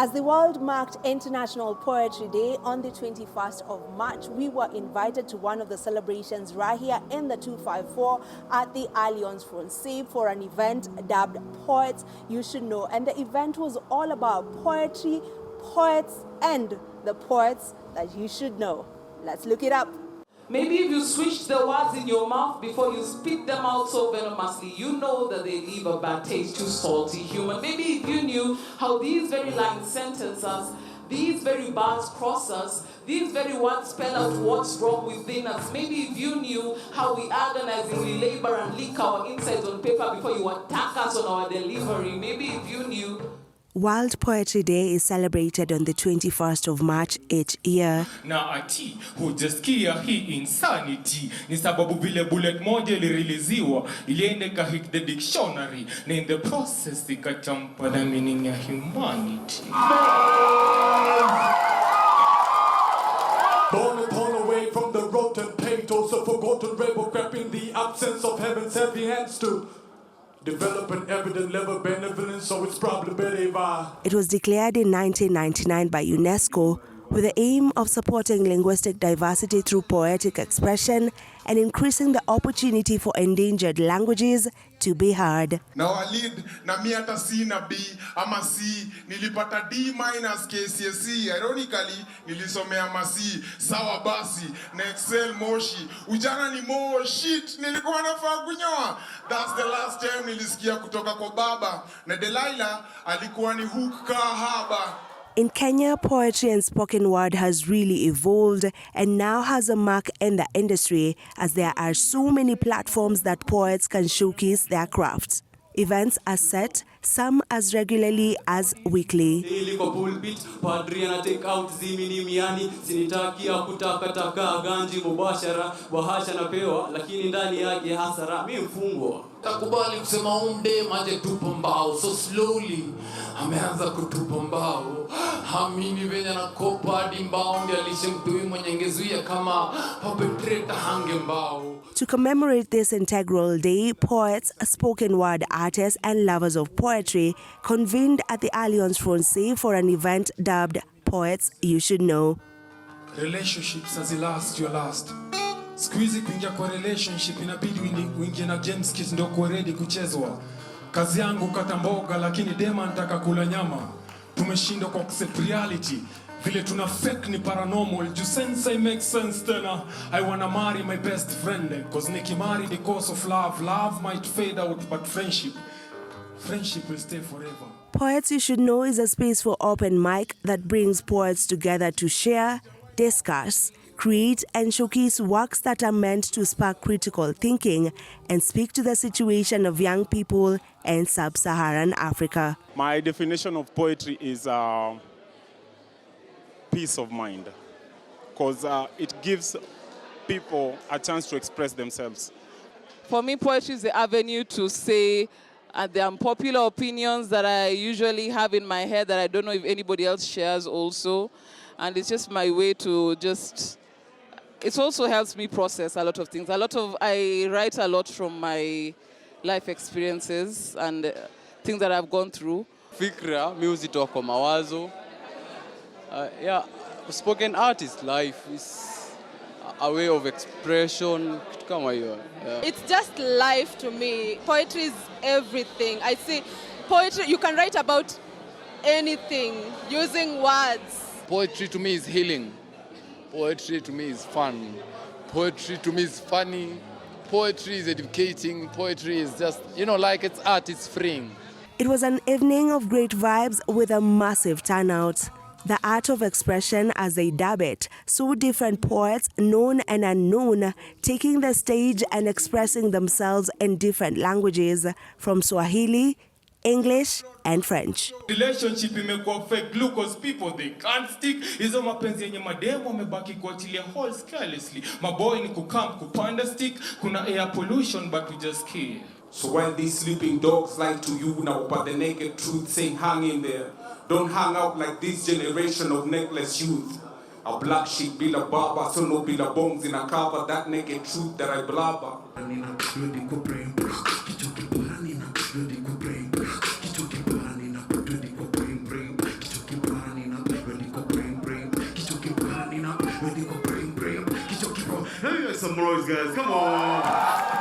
As the world marked International Poetry Day on the 21st of March, we were invited to one of the celebrations right here in the 254 at the Alliance Française for an event dubbed Poets You Should Know. And the event was all about poetry, poets, and the poets that you should know. Let's look it up. Maybe if you switch the words in your mouth before you spit them out so venomously, you know that they leave a bad taste to salty human. Maybe if you knew how these very lines sentence us, these very bars cross us, these very words spell out what's wrong within us. Maybe if you knew how we agonizingly labor and leak our insides on paper before you attack us on our delivery. Maybe if you knew. World Poetry Day is celebrated on the 21st of March each year. Na ati hujasikia hii insanity ni sababu vile bullet moja ilireleasiwa iliende ka hit the dictionary na in the process ikachampa the meaning ya humanity. Torn away from the rotten pathos of forgotten rebel crap in the absence of heaven's heavy hands to develop an evident level of benevolence, so it's probably better if I... It was declared in 1999 by UNESCO with the aim of supporting linguistic diversity through poetic expression and increasing the opportunity for endangered languages to be heard. Now I lead na mi hata C na B ama C nilipata D minus KCSE. Ironically nilisomea masi sawa basi na Excel moshi ujana ni mo shit nilikuwa nafaa kunyoa. That's the last time nilisikia kutoka kwa baba na Delilah alikuwa ni hook kahaba. In Kenya, poetry and spoken word has really evolved and now has a mark in the industry as there are so many platforms that poets can showcase their crafts. Events are set, some as regularly as weekly. Takubali kusema umde maje tupo mbao, so slowly ameanza kutupa mbao. Hamini venye na kopa di mbao ndi alishe mtui mwenye ngezuia kama perpetrator hange mbao. To commemorate this integral day, poets, spoken word artists and lovers of poetry convened at the Alliance Française for an event dubbed Poets You Should Know. Relationships as the last your last. Squeezy kuingia kwa relationship inabidi uingie na James Kiss ndio kwa ready kuchezwa. Kazi yangu kata mboga lakini dema nataka kula nyama. Tumeshindwa kwa accept reality. Vile tuna fake ni paranormal. You sense I make sense tena. I wanna marry my best friend cause nikimari because of love. Love might fade out but friendship will stay forever. Poets You Should Know is a space for open mic that brings poets together to share, discuss, create and showcase works that are meant to spark critical thinking and speak to the situation of young people in Sub-Saharan Africa. My definition of poetry is peace of mind, because it gives people a chance to express themselves. For me, poetry is the avenue to say the unpopular opinions that I usually have in my head that I don't know if anybody else shares also. And it's just my way to just... It also helps me process a lot of things. I write a lot from my life experiences and things that I've gone through. Fikra, music talk kwa mawazo. Yeah, spoken art is life. It's a way of expression. It's just life to me. Poetry is everything. I say poetry, you can write about anything using words. Poetry to me is healing. Poetry to me is fun. Poetry to me is funny. Poetry is educating. Poetry is just, like it's art, it's freeing. It was an evening of great vibes with a massive turnout. The art of expression, as they dub it, so different poets, known and unknown, taking the stage and expressing themselves in different languages, from Swahili, English and French. Relationship imekuwa fake glucose people they can't stick. Hizo mapenzi yenye mademo wamebaki kuachilia holes carelessly. Maboy ni kupanda stick. Kuna air pollution but we just care. So when these sleeping dogs lie to you now, but the naked truth saying hang in there. Don't hang out like this generation of necklace youth. A black sheep bila baba, so no bila bones in a cover that naked truth that I blabber. nina, ready for brain. Kicho kiko. Let me make some noise, guys. Come on.